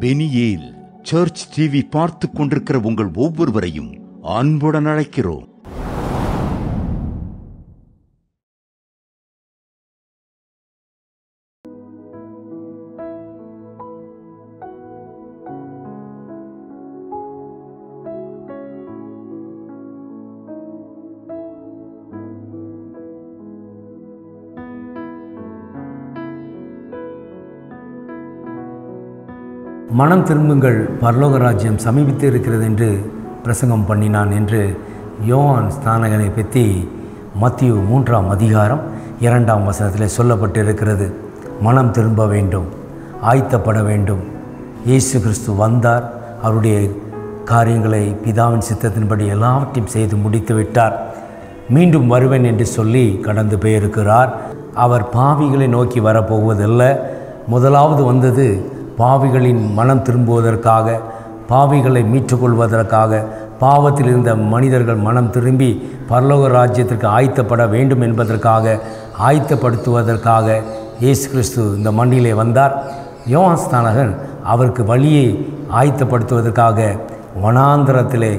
Peniel search TV பார்த்து கொண்டிருக்கிற உங்கள் ஒவ்வொருவரையும் அன்புடன் அழைக்கிறோம். மனம் திரும்புங்கள், பரலோக ராஜ்யம் சமீபித்து இருக்கிறது என்று பிரசங்கம் பண்ணினான் என்று யோவான் ஸ்நானகனை பற்றி மத்திய 3ஆம் அதிகாரம் 2ஆம் வசனத்தில் சொல்லப்பட்டிருக்கிறது. மனம் திரும்ப வேண்டும், ஆயத்தப்பட வேண்டும். இயேசு கிறிஸ்து வந்தார், அவருடைய காரியங்களை பிதாவின் சித்தத்தின்படி எல்லாவற்றையும் செய்து முடித்து விட்டார். மீண்டும் வருவேன் என்று சொல்லி கடந்து போயிருக்கிறார். அவர் பாவிகளை நோக்கி வரப்போவதல்ல. முதலாவது வந்தது பாவிகளின் மனம் திரும்புவதற்காக, பாவிகளை மீட்டுக்கொள்வதற்காக, பாவத்தில் இருந்த மனிதர்கள் மனம் திரும்பி பரலோக ராஜ்யத்திற்கு ஆயத்தப்பட வேண்டும் என்பதற்காக, ஆயத்தப்படுத்துவதற்காக இயேசு கிறிஸ்து இந்த மண்ணிலே வந்தார். யோவான் ஸ்நானகன் அவருக்கு வழியை ஆயத்தப்படுத்துவதற்காக வனாந்தரத்திலே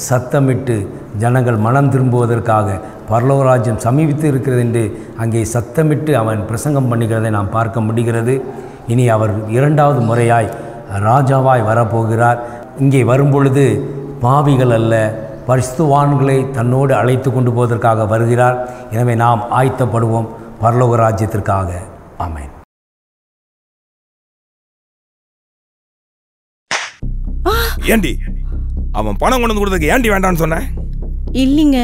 சத்தமிட்டு ஜனங்கள் மனம் திரும்புவதற்காக, பரலோக ராஜ்யம் சமீபித்து இருக்கிறது என்று அங்கே சத்தமிட்டு அவன் பிரசங்கம் பண்ணுகிறதை நாம் பார்க்க முடிகிறது. இனி அவர் 2வது முறையாய் ராஜாவாய் வரப்போகிறார். இங்கே வரும்பொழுது பாவிகள் அல்ல, பரிசுத்தவான்களை தன்னோடு அழைத்து கொண்டு போவதற்காக வருகிறார். எனவே நாம் ஆயத்தப்படுவோம் பரலோக ராஜ்யத்திற்காக. ஆமென். ஏண்டி அவன் பணம் கொண்டு கொடுத்ததுக்கு ஏண்டி வேண்டான்னு சொன்ன? இல்லைங்க,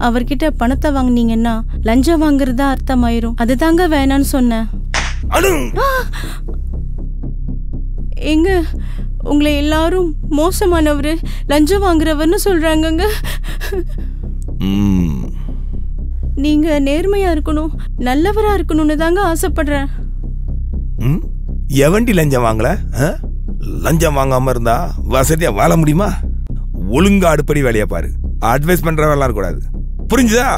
அவர்கிட்ட பணத்தை வாங்கினீங்கன்னா லஞ்சம் வாங்குறதா அர்த்தமாயிரும். அதுதாங்க வேணான்னு சொன்னேன். எங்க உங்களை எல்லாரும் மோசமானவரு, லஞ்சம் வாங்குறவர்னு சொல்றாங்கங்க. நீங்க நேர்மையா இருக்கணும், நல்லவரா இருக்கணும்னு தாங்க ஆசைப்படுறேன். எவண்டி லஞ்சம் வாங்கல? லஞ்சம் வாங்காம இருந்தா வசதியா வாழ முடியுமா? ஒழுங்கா அடுப்படி வேலையா பாரு. அட்வைஸ் பண்ற வேலை இருக்கக்கூடாது, புரிஞ்சுதா?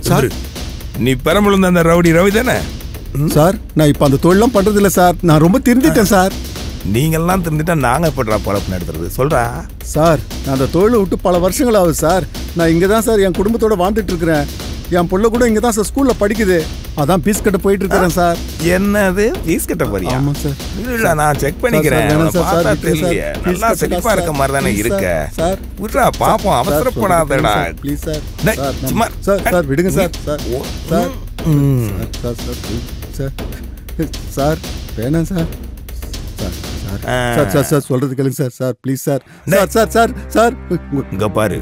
சார், நீ பெரம்பலூர்ல அந்த ரவுடி ரவி தானே? சார், நான் இப்ப அந்த தொழிலாம் பண்றது இல்ல சார். நான் ரொம்ப திருந்திட்டேன் சார். நீங்கெல்லாம் திருந்திட்டா நாங்க எப்படா பழப்பு நடத்துறது? சொல்றா சார், நான் அந்த தொழிலை விட்டு பல வருஷங்கள் ஆகுது சார். நான் இங்க தான் சார் என் குடும்பத்தோட வாழ்ந்துட்டு இருக்கிறேன். என் புள்ள கூட இங்க தான் சார் ஸ்கூல்ல படிக்குது. அதான் பீஸ் கட்ட போயிட்டு இருக்கிறேன் சார். என்னது பீஸ் கட்ட போறியா? ஆமா சார். இல்ல, நான் செக் பண்ணிக்கிறேன். பார்த்தா தெரியலையே, நல்லா செழிப்பா இருக்க மாதிரி தானே இருக்க. சார் விட்றா பாப்போம், அவசரப்படாதடா ப்ளீஸ் சார். சும்மா சார் விடுங்க sir. Sir sir sir sir வேணாம் சார். சார் சார் சார் சொல்றது கேளுங்க sir. Sir please sir. Sir sir sir இங்க பாரு,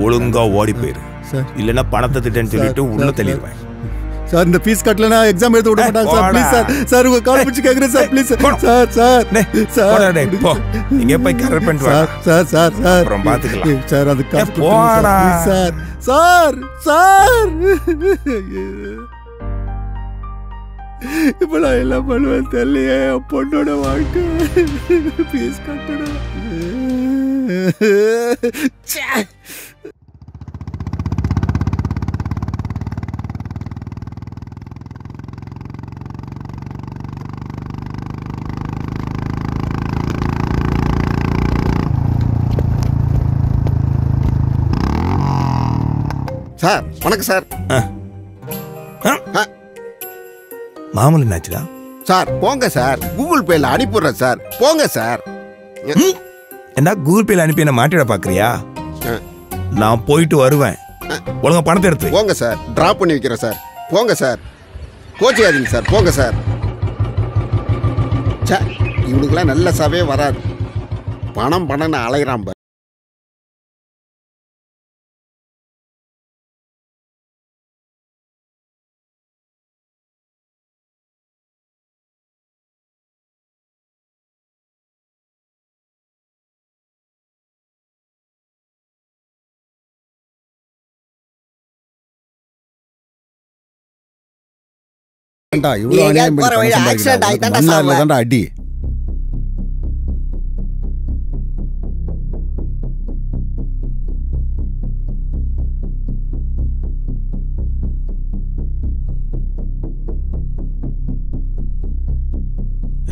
ஒழுங்கா ஓடி போயிரு. இல்லன்னா பணத்தை திட்டன்னு சொல்லிட்டு உள்ள தள்ளிடுவேன். சார், இந்த ஃபீஸ் கட்டலனா எக்ஸாம் எழுத விட மாட்டாங்க சார். Please sir. சார் உங்க கால் பிடிச்சு கேக்குறேன் sir. Please sir. Sir sir போ, இங்க போய் கரெக்ட் பண்ணிட்டு வா. சார் சார் சார் அப்புறம் பாத்துக்கலாம் சார். அது காசு போடா சார். சார் சார் இப்ப நான் எல்லாம் பண்ணுவேன் தெரியலையே. பொண்ணோட வாழ்க்கை ஃபீஸ் கட்டணும். சார் வணக்கம் சார். மாமூல் என்னாச்சுடா? சார் போங்க சார், கூகுள் பேல அனுப்பிடுறேன் சார், போங்க சார். என்ன கூகுள் பேல அனுப்பி என்ன மாட்டிட பாக்குறியா? நான் போயிட்டு வருவேன், ஒழுங்கா பணத்தை எடுத்து போங்க சார். டிராப் பண்ணி வைக்கிறேன் சார், போங்க சார். கோச்சிக்காதீங்க சார், போங்க சார். இவனுக்குலாம் நல்ல சவே வராது. பணம் பணம்னு அலைகிறான் பாரு. இவ்வளவு அநியாயம் பண்ணி பணம் சம்பாதிக்கிறான். மண்ணார்ல தான்டா அடி.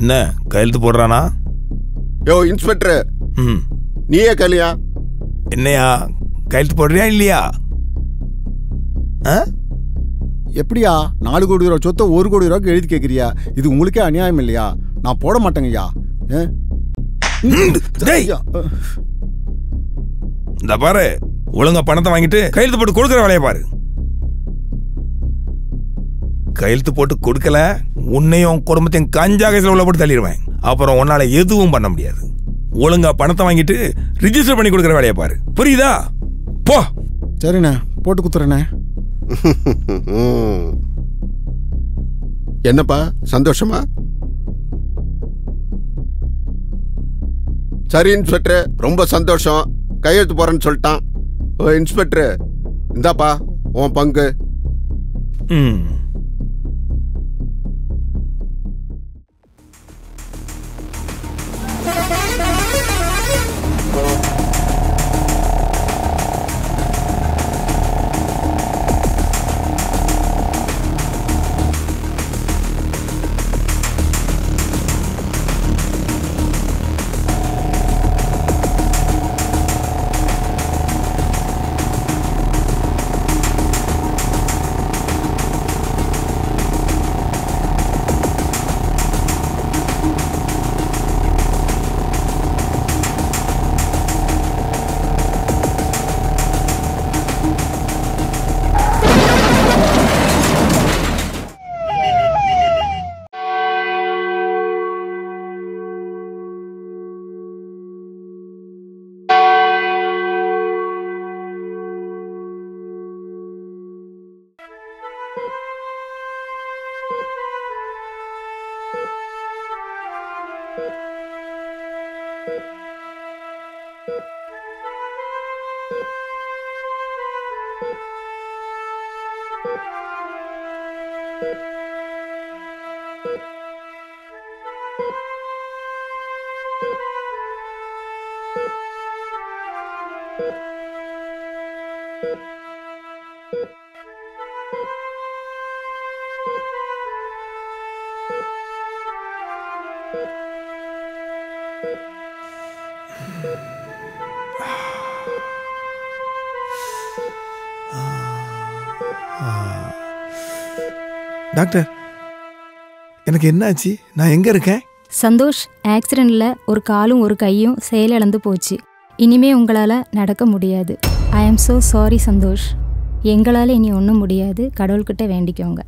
என்ன கையெழுத்து போடுறானா? யோ இன்ஸ்பெக்டர், நீயே கலியா? என்னையா கையெழுத்து போடுறியா இல்லையா? எப்படியா 4 கோடி ரூபா சொத்தை 1 கோடி ரூபாய்க்கு எழுதி கேட்குறியா? இது உங்களுக்கே அநியாயம் இல்லையா? நான் போட மாட்டேங்கய்யா. இந்த பாரு, ஒழுங்கா பணத்தை வாங்கிட்டு கையெழுத்து போட்டு கொடுக்குற வேலையை பாரு. கையெழுத்து போட்டு கொடுக்கல, உன்னையும் குடும்பத்தையும் கஞ்சா கேஸ்ல உள்ள போட்டு தள்ளிடுவேன். அப்புறம் உன்னால எதுவும் பண்ண முடியாது. ஒழுங்கா பணத்தை வாங்கிட்டு ரிஜிஸ்டர் பண்ணி கொடுக்குற வேலையை பாரு. புரியுதா? போ. சரிண்ணே, போட்டு குத்துறேண்ணே. என்னப்பா சந்தோஷமா? சரி இன்ஸ்பெக்டர், ரொம்ப சந்தோஷம். கையெழுத்து போறேன்னு சொல்லிட்டான். ஓ இன்ஸ்பெக்டர், இந்தாப்பா உன் பங்கு. டாக்டர், எனக்கு என்ன ஆச்சு? நான் எங்க இருக்கேன்? சந்தோஷ், ஆக்சிடென்ட்ல ஒரு காலும் ஒரு கையும் செயலிழந்து போச்சு. இனிமே உங்களால நடக்க முடியாது. ஐ ஆம் so சாரி சந்தோஷ். எங்களால் இனி ஒன்றும் முடியாது. கடவுள்கிட்ட வேண்டிக்கோங்க.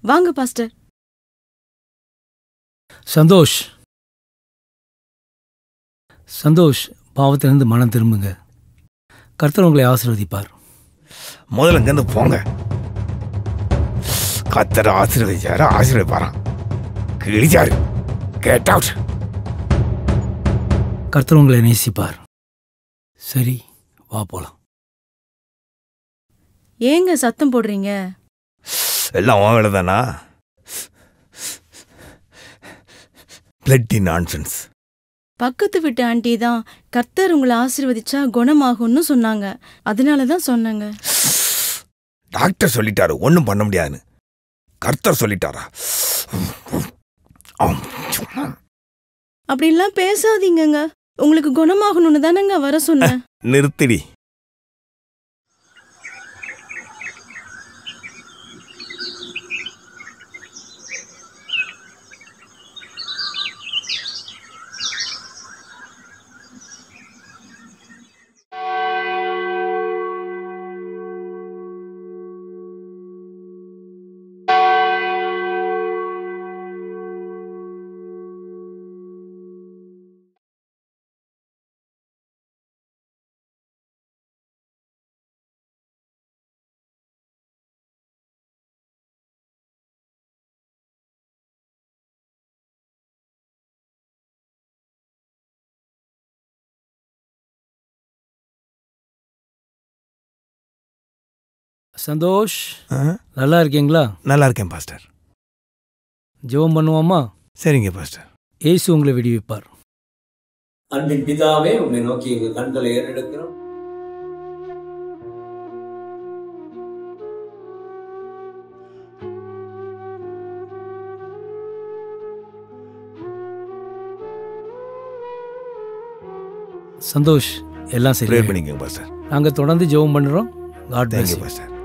வாங்க பாஸ்டர். சந்தோஷ், சந்தோஷ், பாவத்திலிருந்து மனம் திரும்புங்க. கர்த்தர் உங்களை ஆசீர்வதிப்பார். முதல்ல இங்கிருந்து போங்க. கர்த்தர் ஆசீர்வதிச்சாரு, ஆசீர்வதிப்பாராம். கிழிச்சாரு. Get out. கர்த்தர் உங்களை நேசிப்பார். சரி, வா போலாம். ஏங்க சத்தம் போடுறீங்க? எல்லாம் உன் வேலை தானா? Bloody nonsense. பக்கத்து வீட்டு ஆண்டி தான் கர்த்தர் உங்களை ஆசீர்வதிச்சா குணமாகும்னு சொன்னாங்க. அதனால தான் சொன்னாங்க. டாக்டர் சொல்லிட்டாரு ஒன்றும் பண்ண முடியாதுன்னு. கர்த்தர் சொல்லிட்டாரா? அப்படிலாம் பேசாதீங்கங்க. உங்களுக்கு குணமாகணும்னு தானங்க வர சொன்னேன். நிறுத்திடி. சந்தோஷ், நல்லா இருக்கீங்களா? நல்லா இருக்கேன் பாஸ்டர். ஜெபம் பண்ணுவோமா? சரிங்க பாஸ்டர். இயேசு உங்களை விடுவிப்பார். அன்பின் பிதாவே, உங்களை நோக்கி எங்கள் கண்களை ஏறெடுக்கிறோம். சந்தோஷ், எல்லாம் சரி பண்ணிக்கோங்க பாஸ்டர். நாங்கள் தொடர்ந்து ஜெபம் பண்ணுறோம். God bless you pastor.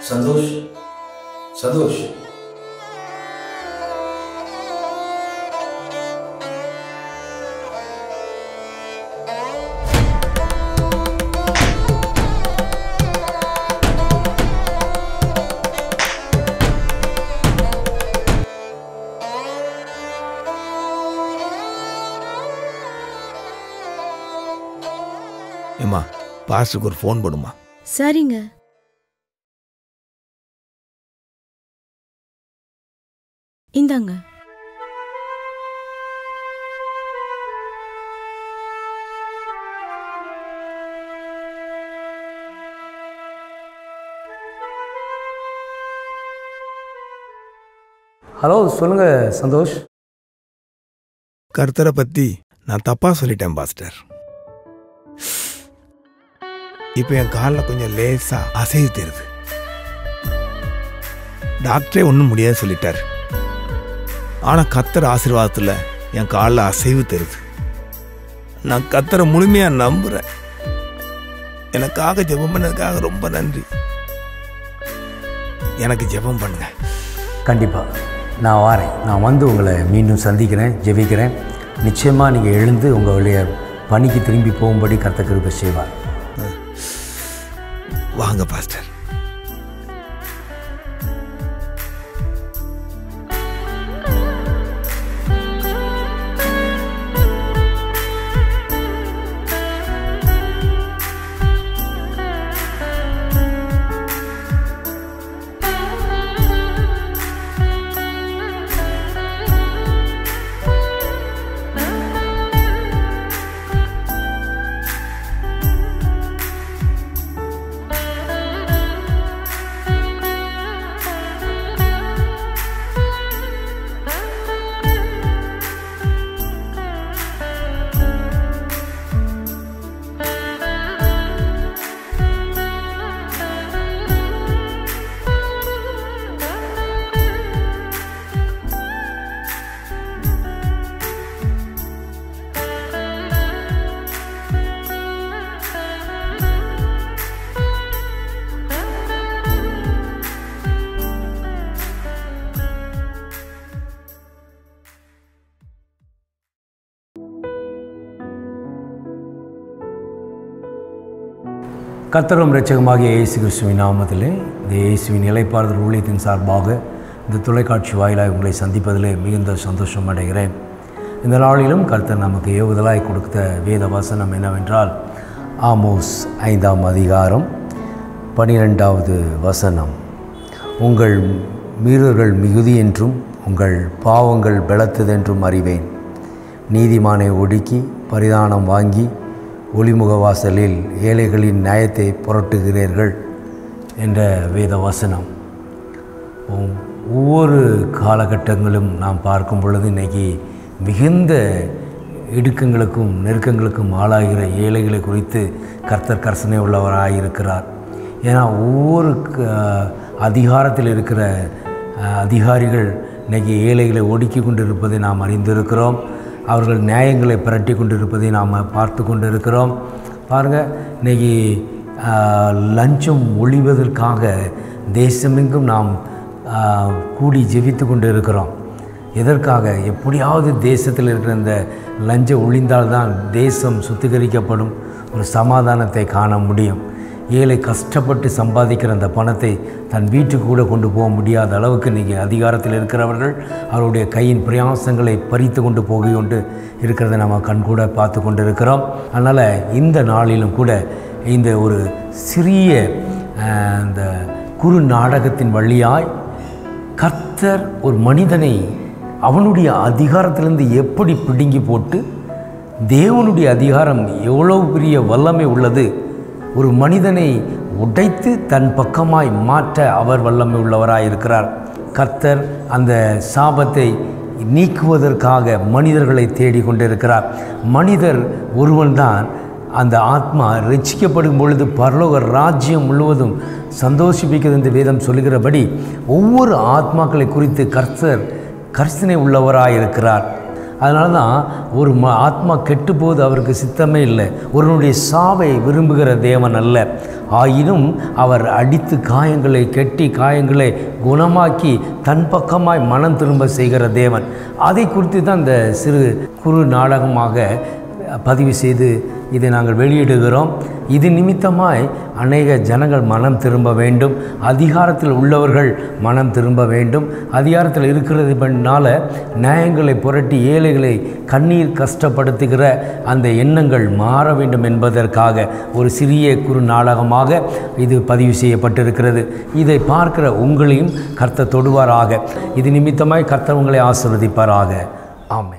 Santhosh, Santhosh, ஏம்மா பாஸ்டருக்கு ஒரு ஃபோன் பண்ணுமா? சரிங்க. இந்தாங்க. ஹலோ, சொல்லுங்க சந்தோஷ். கர்த்தரை பத்தி நான் தப்பா சொல்லிட்டேன் பாஸ்டர். இப்போ என் காலில் கொஞ்சம் லேசா அசைவு தெரியுது. டாக்டரே ஒன்றும் முடியாது சொல்லிட்டாரு. ஆனால் கர்த்தர் ஆசீர்வாதத்தில் என் காலில் அசைவு தெரியுது. நான் கர்த்தரை முழுமையாக நம்புகிறேன். எனக்காக ஜெபம் பண்ணதுக்காக ரொம்ப நன்றி. எனக்கு ஜெபம் பண்ணுங்க. கண்டிப்பாக நான் வாரேன். நான் வந்து உங்களை மீண்டும் சந்திக்கிறேன், ஜெபிக்கிறேன். நிச்சயமாக நீங்கள் எழுந்து உங்களுடைய பணிக்கு திரும்பி போகும்படி கர்த்தர் கிருபை செய்வார். வாங்க பாஸ்டர். கர்த்தரும் இரட்சகமாகிய இயேசு கிறிஸ்துவின் நாமத்திலே இந்த இயேசுவின் இளைப்பாறுதல் ஊழியத்தின் சார்பாக இந்த தொலைக்காட்சி வாயிலாக உங்களை சந்திப்பதிலே மிகுந்த சந்தோஷம் அடைகிறேன். இந்த நாளிலும் கர்த்தர் நமக்கு ஏவுதலாய் கொடுத்த வேத வசனம் என்னவென்றால் ஆமோஸ் 5ஆம் அதிகாரம் 12வது வசனம். உங்கள் மீறல்கள் மிகுதி என்றும் உங்கள் பாவங்கள் பலத்ததென்றும் அறிவேன். நீதிமானை ஒடுக்கி பரிதானம் வாங்கி ஒளிமுக வாசலில் ஏழைகளின் நியாயத்தை புரட்டுகிறீர்கள் என்ற வேத வசனம். ஒவ்வொரு காலகட்டங்களும் நாம் பார்க்கும் பொழுது இன்றைக்கி மிகுந்த இடுக்கங்களுக்கும் நெருக்கங்களுக்கும் ஆளாகிற ஏழைகளை குறித்து கர்த்தர் கர்சனை உள்ளவராயிருக்கிறார். ஏன்னா ஒவ்வொரு அதிகாரத்தில் இருக்கிற அதிகாரிகள் இன்றைக்கி ஏழைகளை ஒடுக்கி கொண்டிருப்பதை நாம் அறிந்திருக்கிறோம். அவர்கள் நியாயங்களை பிரட்டி கொண்டிருப்பதை நாம் பார்த்து கொண்டிருக்கிறோம். பாருங்கள், இன்றைக்கி லஞ்சம் ஒழிவதற்காக தேசமெங்கும் நாம் கூடி ஜெபித்து கொண்டு இருக்கிறோம். எதற்காக? எப்படியாவது தேசத்தில் இருக்கிற இந்த லஞ்சம் ஒழிந்தால்தான் தேசம் சுத்திகரிக்கப்படும், ஒரு சமாதானத்தை காண முடியும். ஏழை கஷ்டப்பட்டு சம்பாதிக்கிற அந்த பணத்தை தன் வீட்டுக்கு கூட கொண்டு போக முடியாத அளவுக்கு இன்றைக்கி அதிகாரத்தில் இருக்கிறவர்கள் அவருடைய கையின் பிரயாசங்களை பறித்து கொண்டு போகி கொண்டு இருக்கிறத நம்ம கண்கூட பார்த்து கொண்டு இருக்கிறோம். அதனால் இந்த நாளிலும் கூட இந்த ஒரு சிறிய இந்த குறு நாடகத்தின் வழியாய் கர்த்தர் ஒரு மனிதனை அவனுடைய அதிகாரத்திலிருந்து எப்படி பிடுங்கி போட்டு, தேவனுடைய அதிகாரம் எவ்வளவு பெரிய வல்லமை உள்ளது, ஒரு மனிதனை உடைத்து தன் பக்கமாய் மாற்ற அவர் வல்லமை உள்ளவராய் இருக்கிறார். கர்த்தர் அந்த சாபத்தை நீக்குவதற்காக மனிதர்களை தேடிக்கொண்டிருக்கிறார். மனிதர் ஒருவன்தான் அந்த ஆத்மா ரட்சிக்கப்படும் பொழுது பரலோக ராஜ்யம் முழுவதும் சந்தோஷிப்பிக்கிறது என்று வேதம் சொல்லுகிறபடி ஒவ்வொரு ஆத்மாக்களை குறித்து கர்த்தர் கர்சனை உள்ளவராயிருக்கிறார். அதனால தான் ஒரு ஆத்மா கெட்டுப்போது அவருக்கு சித்தமே இல்லை. ஒருவனுடைய சாவை விரும்புகிற தேவன் அல்ல. ஆயினும் அவர் அடித்து காயங்களை கெட்டி காயங்களை குணமாக்கி தன் பக்கமாய் மனம் திரும்ப செய்கிற தேவன். அதை குறித்து தான் இந்த சிறு குறு நாடகமாக பதிவு செய்து இதை நாங்கள் வெளியிடுகிறோம். இது நிமித்தமாய் அநேக ஜனங்கள் மனம் திரும்ப வேண்டும், அதிகாரத்தில் உள்ளவர்கள் மனம் திரும்ப வேண்டும். அதிகாரத்தில் இருக்கிறது பண்ணால நியாயங்களை புரட்டி ஏழைகளை கண்ணீர் கஷ்டப்படுத்துகிற அந்த எண்ணங்கள் மாற வேண்டும் என்பதற்காக ஒரு சிறிய குறு நாடகமாக இது பதிவு செய்யப்பட்டிருக்கிறது. இதை பார்க்கிற உங்களையும் கர்த்தர் தொடுவாராக. இது நிமித்தமாய் கர்த்தர் உங்களை ஆசீர்வதிப்பாராக. ஆமென்.